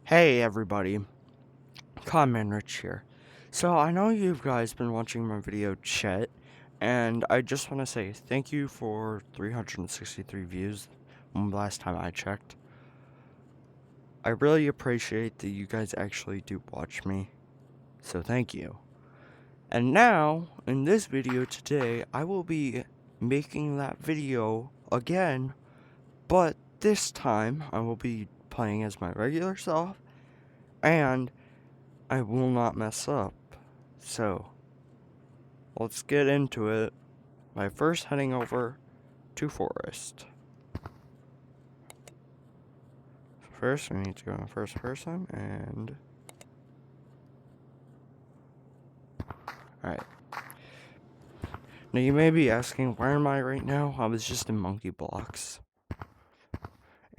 Hey everybody, Conman Rich here. So I know you guys been watching my video Chet, and I just want to say thank you for 363 views last time I checked. I really appreciate that you guys actually do watch me, so thank you. And now, in this video today, I will be making that video again, but this time I will be playing as my regular self, and I will not mess up. So, let's get into it by first heading over to Forest. First, we need to go in first person, and... Alright. Now, you may be asking, where am I right now? I was just in Monkey Blocks.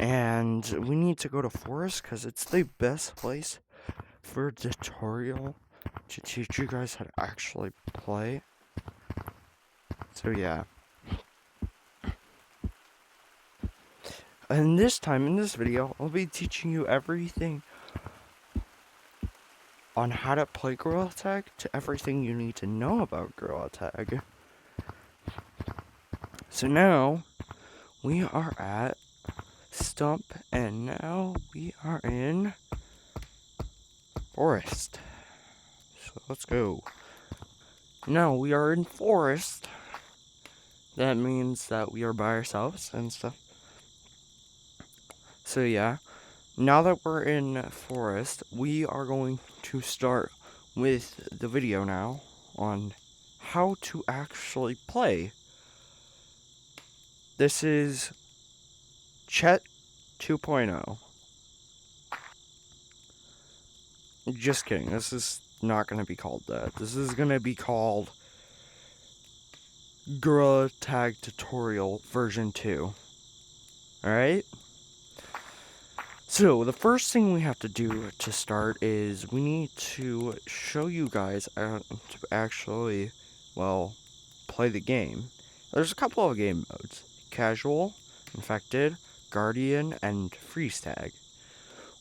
And we need to go to Forest, because it's the best place for a tutorial to teach you guys how to actually play. So, yeah. And this time, in this video, I'll be teaching you everything on how to play Gorrila Tag to everything you need to know about Gorrila Tag. So now, we are at Stump, and now we are in Forest. So let's go. Now we are in Forest. That means that we are by ourselves and stuff. So yeah, now that we're in Forest, we are going to start with the video now on how to actually play. This is Chet 2.0. Just kidding, this is not going to be called that. This is going to be called Gorrila Tag Tutorial version 2. Alright? So, the first thing we have to do to start is we need to show you guys how to actually, well, play the game. There's a couple of game modes. Casual, Infected, Guardian, and Freeze Tag.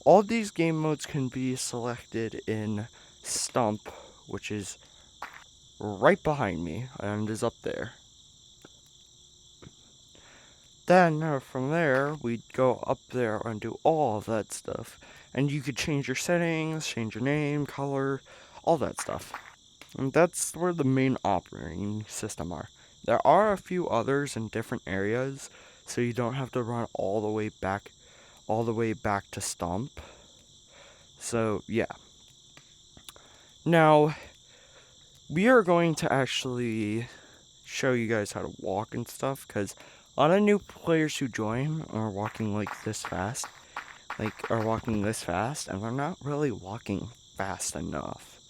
All of these game modes can be selected in Stump, which is right behind me, and is up there. Then, from there, we'd go up there and do all of that stuff. And you could change your settings, change your name, color, all that stuff. And that's where the main operating system are. There are a few others in different areas, so you don't have to run all the way back to Stump. So, yeah. Now, we are going to actually show you guys how to walk and stuff, because a lot of new players who join are walking like this fast. And they're not really walking fast enough.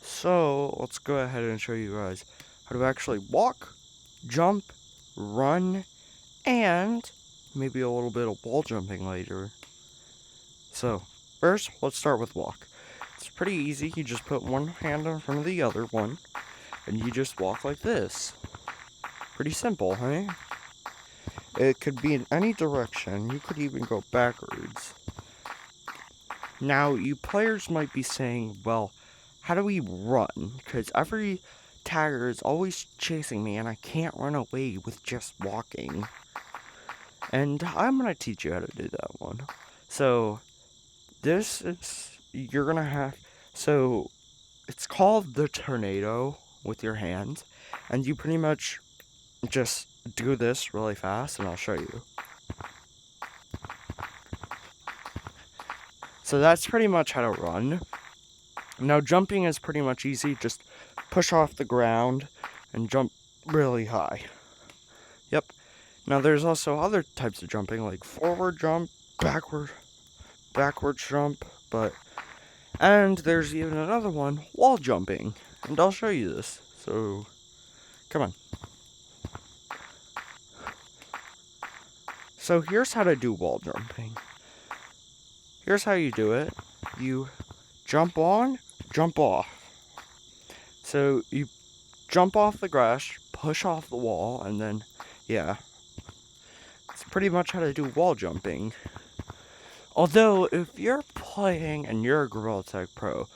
So, let's go ahead and show you guys how to actually walk, jump, run, and maybe a little bit of wall jumping later. So, first, let's start with walk. It's pretty easy. You just put one hand in front of the other one, and you just walk like this. Pretty simple, huh? It could be in any direction. You could even go backwards. Now, you players might be saying, well, how do we run? Because every tagger is always chasing me, and I can't run away with just walking. And I'm going to teach you how to do that one. So, so, it's called the tornado with your hands, and you pretty much just do this really fast, and I'll show you. So that's pretty much how to run. Now jumping is pretty much easy, just push off the ground and jump really high. Yep. Now there's also other types of jumping, like forward jump, backward jump, and there's even another one, wall jumping, and I'll show you this, so come on. So here's how to do wall jumping. Here's how you do it. You jump on, jump off. So you jump off the grass, push off the wall, and then, yeah. It's pretty much how to do wall jumping. Although, if you're playing and you're a Gorrila Tag pro,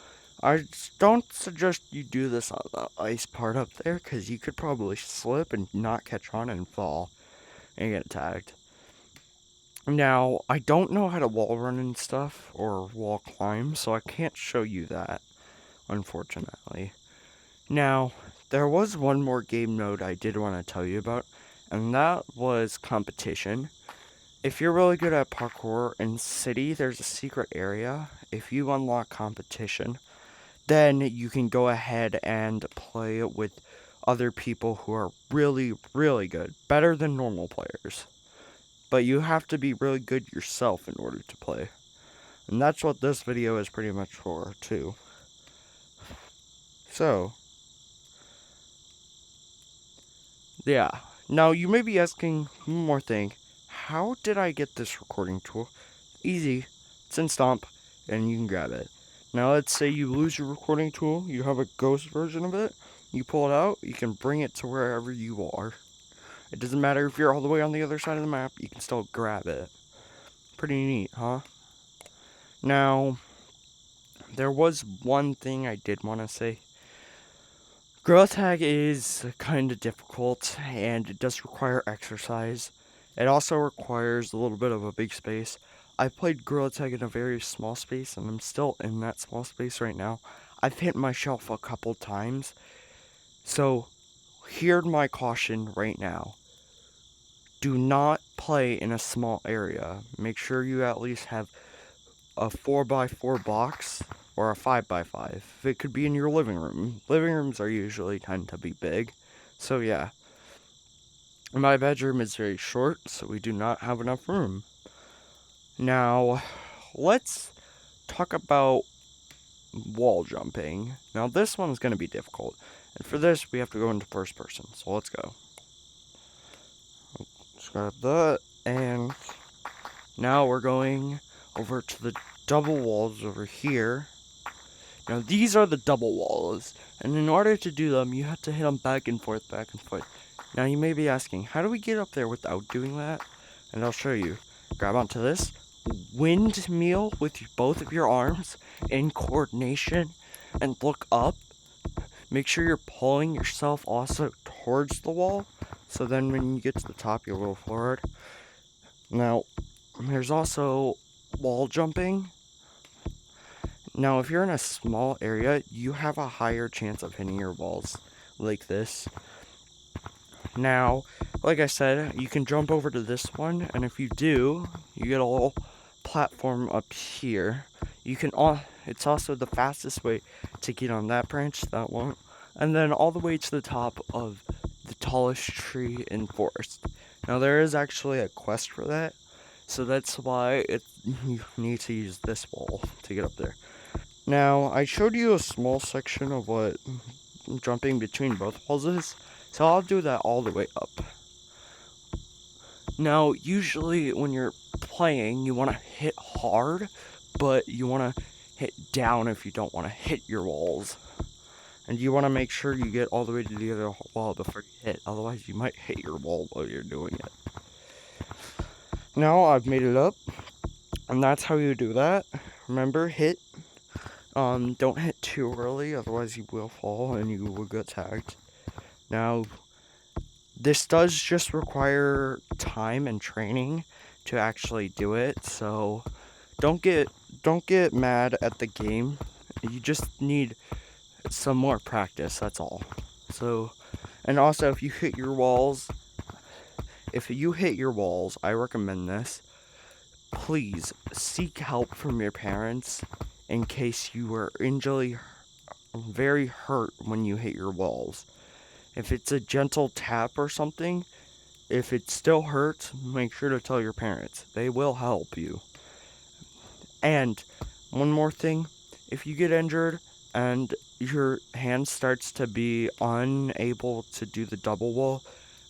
don't suggest you do this on the ice part up there, because you could probably slip and not catch on and fall and get tagged. Now, I don't know how to wall run and stuff, or wall climb, so I can't show you that, unfortunately. Now, there was one more game mode I did want to tell you about, and that was competition. If you're really good at parkour in City, there's a secret area. If you unlock competition, then you can go ahead and play with other people who are really, really good, better than normal players. But you have to be really good yourself in order to play. And that's what this video is pretty much for, too. So, yeah. Now, you may be asking one more thing. How did I get this recording tool? Easy. It's in Stomp, and you can grab it. Now, let's say you lose your recording tool. You have a ghost version of it. You pull it out. You can bring it to wherever you are. It doesn't matter if you're all the way on the other side of the map. You can still grab it. Pretty neat, huh? Now, there was one thing I did want to say. Gorrila Tag is kind of difficult, and it does require exercise. It also requires a little bit of a big space. I played Gorrila Tag in a very small space, and I'm still in that small space right now. I've hit my shelf a couple times, so hear my caution right now. Do not play in a small area. Make sure you at least have a 4x4 box or a 5x5. It could be in your living room. Living rooms are usually tend to be big. So yeah. My bedroom is very short, so we do not have enough room. Now, let's talk about wall jumping. Now this one's going to be difficult. And for this, we have to go into first person. So let's go. Let's grab that. And now we're going over to the double walls over here. Now these are the double walls, and in order to do them, you have to hit them back and forth, back and forth. Now you may be asking, how do we get up there without doing that? And I'll show you. Grab onto this, windmill with both of your arms in coordination, and look up. Make sure you're pulling yourself also towards the wall, so then when you get to the top, you'll roll forward. Now, there's also wall jumping. Now, if you're in a small area, you have a higher chance of hitting your walls like this. Now, like I said, you can jump over to this one, and if you do, you get a little platform up here. You can it's also the fastest way to get on that branch, that one, and then all the way to the top of the tallest tree in forest. Now, there is actually a quest for that, so that's why you need to use this wall to get up there. Now, I showed you a small section of what jumping between both walls is, so I'll do that all the way up. Now, usually when you're playing, you want to hit hard, but you want to hit down if you don't want to hit your walls. And you want to make sure you get all the way to the other wall before you hit, otherwise you might hit your wall while you're doing it. Now, I've made it up, and that's how you do that. Remember, hit. Don't hit too early, otherwise you will fall and you will get tagged. Now, this does just require time and training to actually do it, so don't get mad at the game. You just need some more practice, that's all. So, and also if you hit your walls, I recommend this. Please seek help from your parents in case you were very hurt when you hit your walls. If it's a gentle tap or something, if it still hurts, make sure to tell your parents. They will help you. And one more thing, if you get injured and your hand starts to be unable to do the double wall,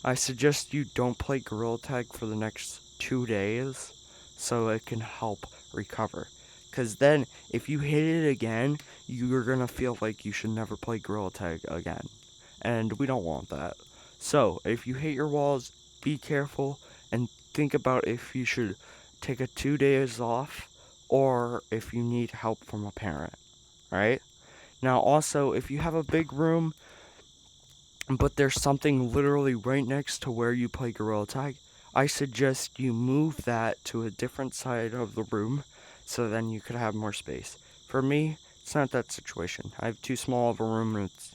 I suggest you don't play Gorrila Tag for the next 2 days so it can help recover. Because then, if you hit it again, you're going to feel like you should never play Gorrila Tag again. And we don't want that. So, if you hit your walls, be careful and think about if you should take a 2 days off or if you need help from a parent, right? Now, also, if you have a big room, but there's something literally right next to where you play Gorrila Tag, I suggest you move that to a different side of the room so then you could have more space. For me, it's not that situation. I have too small of a room and it's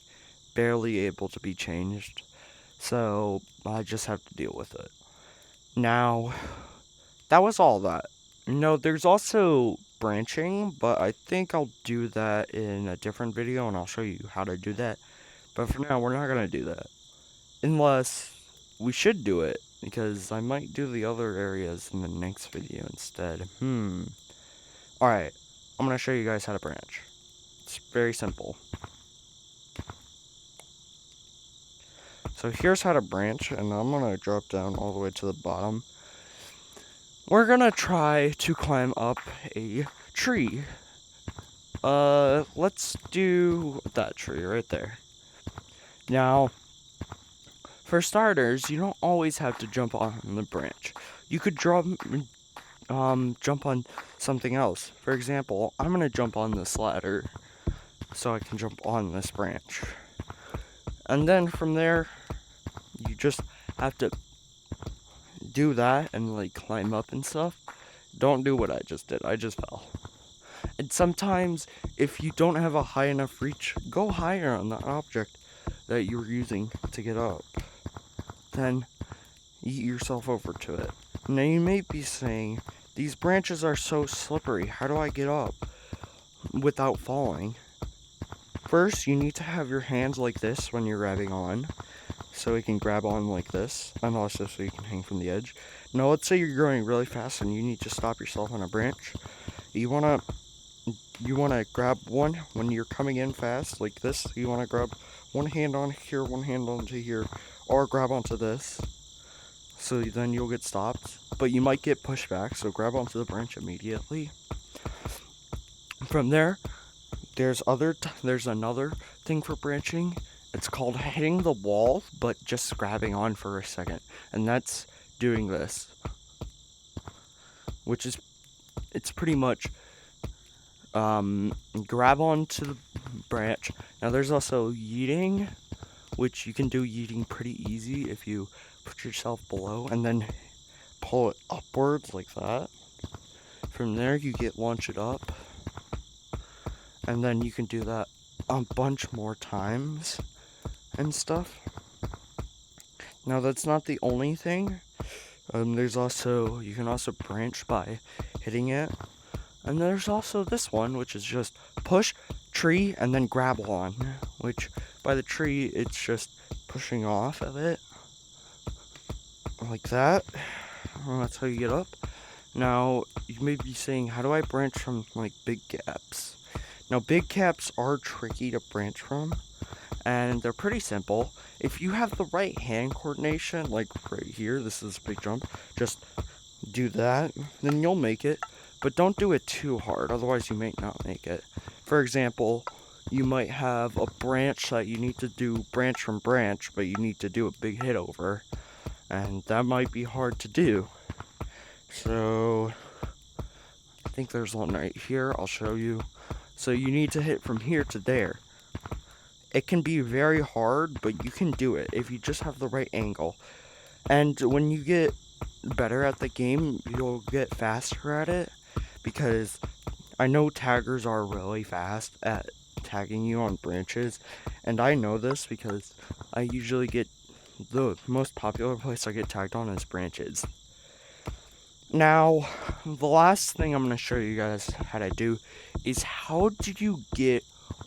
barely able to be changed, so I just have to deal with it. Now, that was all that. No, there's also branching, but I think I'll do that in a different video and I'll show you how to do that. But for now, we're not going to do that. Unless we should do it, because I might do the other areas in the next video instead. Alright, I'm going to show you guys how to branch. It's very simple. So here's how to branch, and I'm going to drop down all the way to the bottom. We're going to try to climb up a tree. Let's do that tree right there. Now, for starters, you don't always have to jump on the branch. You could jump on something else. For example, I'm gonna jump on this ladder so I can jump on this branch. And then from there, you just have to do that and like climb up and stuff. Don't do what I just did. I just fell. And sometimes, if you don't have a high enough reach, go higher on the object that you're using to get up. Then eat yourself over to it. Now you may be saying, these branches are so slippery, how do I get up without falling? First, you need to have your hands like this when you're grabbing on, so you can grab on like this, and also so you can hang from the edge. Now let's say you're going really fast and you need to stop yourself on a branch. You wanna grab one when you're coming in fast, like this. You wanna grab one hand on here, one hand onto here, or grab onto this. So then you'll get stopped, but you might get pushed back, so grab onto the branch immediately. From there, there's another thing for branching. It's called hitting the wall, but just grabbing on for a second, and that's doing this, which is, it's pretty much grab onto the branch. Now there's also yeeting, which you can do yeeting pretty easy if you put yourself below and then pull it upwards like that. From there you get launch it up, and then you can do that a bunch more times and stuff. Now that's not the only thing. You can also branch by hitting it. And there's also this one, which is just push, tree, and then grab on. Which, by the tree, it's just pushing off of it. Like that. Well, that's how you get up. Now, you may be saying, how do I branch from, like, big gaps? Now, big gaps are tricky to branch from, and they're pretty simple. If you have the right hand coordination, like right here, this is a big jump, just do that, then you'll make it. But don't do it too hard, otherwise you may not make it. For example, you might have a branch that you need to do branch from branch, but you need to do a big hit over, and that might be hard to do. So, I think there's one right here, I'll show you. So you need to hit from here to there. It can be very hard, but you can do it if you just have the right angle. And when you get better at the game, you'll get faster at it, because I know taggers are really fast at tagging you on branches, and I know this because I usually get, the most popular place I get tagged on is branches. Now, the last thing I'm going to show you guys how to do is how did you get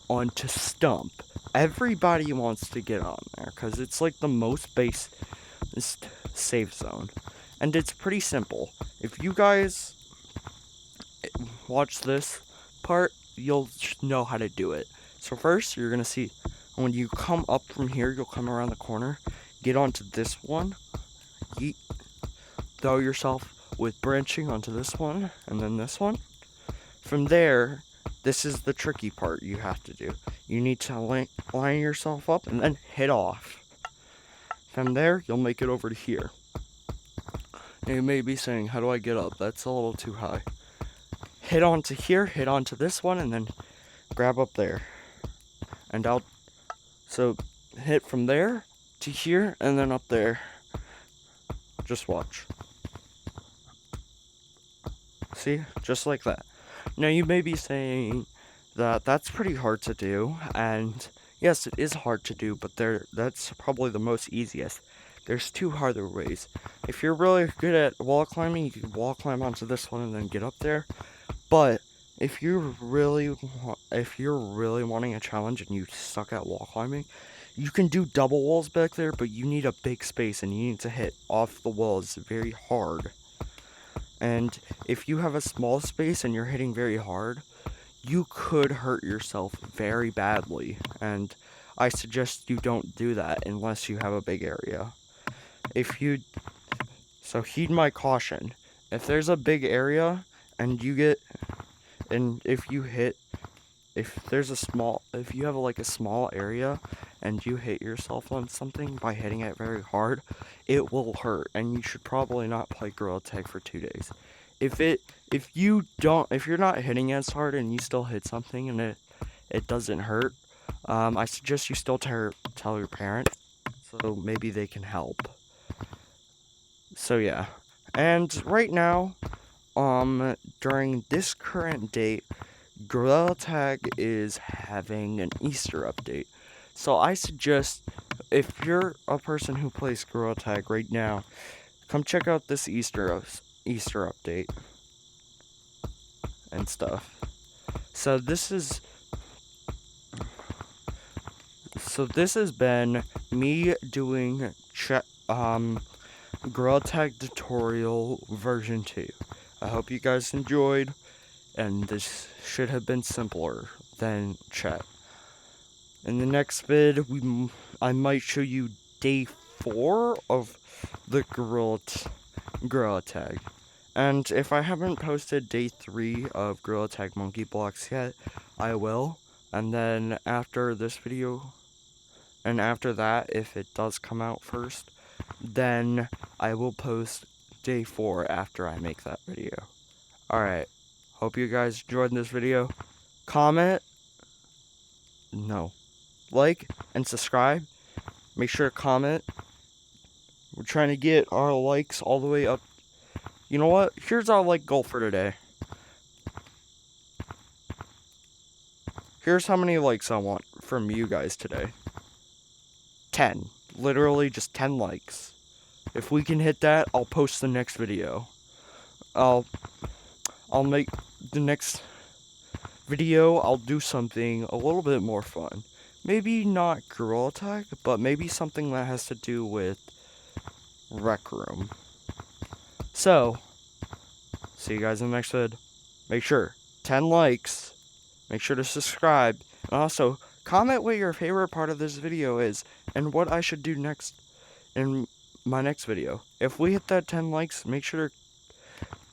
onto Stump. Everybody wants to get on there because it's like the most base safe zone, and it's pretty simple. If you guys watch this part, you'll know how to do it. So first, you're gonna see when you come up from here, you'll come around the corner, get onto this one, throw yourself with branching onto this one, and then this one. From there, this is the tricky part you have to do. You need to line yourself up and then hit off. From there, you'll make it over to here. Now you may be saying, how do I get up? That's a little too high. hit onto here, hit onto this one, and then grab up there. And so hit from there to here, and then up there. Just watch. See? Just like that. Now you may be saying that that's pretty hard to do, and yes, it is hard to do, but that's probably the most easiest. There's two harder ways. If you're really good at wall climbing, you can wall climb onto this one and then get up there. But if you're really wanting a challenge and you suck at wall climbing, you can do double walls back there, but you need a big space and you need to hit off the walls very hard. And if you have a small space and you're hitting very hard, you could hurt yourself very badly, and I suggest you don't do that unless you have a big area. So heed my caution. If there's a big area and if you have like a small area and you hit yourself on something by hitting it very hard, it will hurt, and you should probably not play Gorrila Tag for 2 days. If you're not hitting as hard and you still hit something and it doesn't hurt, I suggest you still tell your parents, so maybe they can help. So yeah, and right now, during this current date, Gorrila Tag is having an Easter update. So I suggest, if you're a person who plays Gorrila Tag right now, come check out this Easter update and stuff. So this has been me doing Gorrila Tag tutorial version 2. I hope you guys enjoyed, and this should have been simpler than chat. In the next vid, I might show you day 4 of the Gorrila Tag. And if I haven't posted day 3 of Gorrila Tag Monkey Blocks yet, I will. And then after this video, and after that, if it does come out first, then I will post day 4 after I make that video. Alright, hope you guys enjoyed this video. Like and subscribe. Make sure to comment. We're trying to get our likes all the way up. You know what? Here's our like goal for today. Here's how many likes I want from you guys today. 10. Literally just 10 likes. If we can hit that, I'll post the next video. I'll make the next video, I'll do something a little bit more fun. Maybe not Gorrila Tag, but maybe something that has to do with Rec Room. So, see you guys in the next vid. Make sure, 10 likes. Make sure to subscribe. And also, comment what your favorite part of this video is, and what I should do next in my next video. If we hit that 10 likes, make sure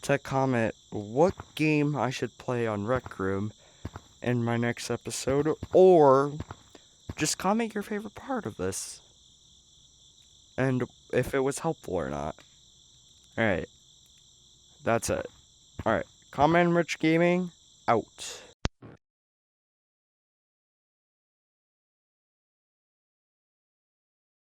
to comment what game I should play on Rec Room in my next episode, or just comment your favorite part of this, and if it was helpful or not. Alright, that's it. Alright, Comment Rich Gaming, out.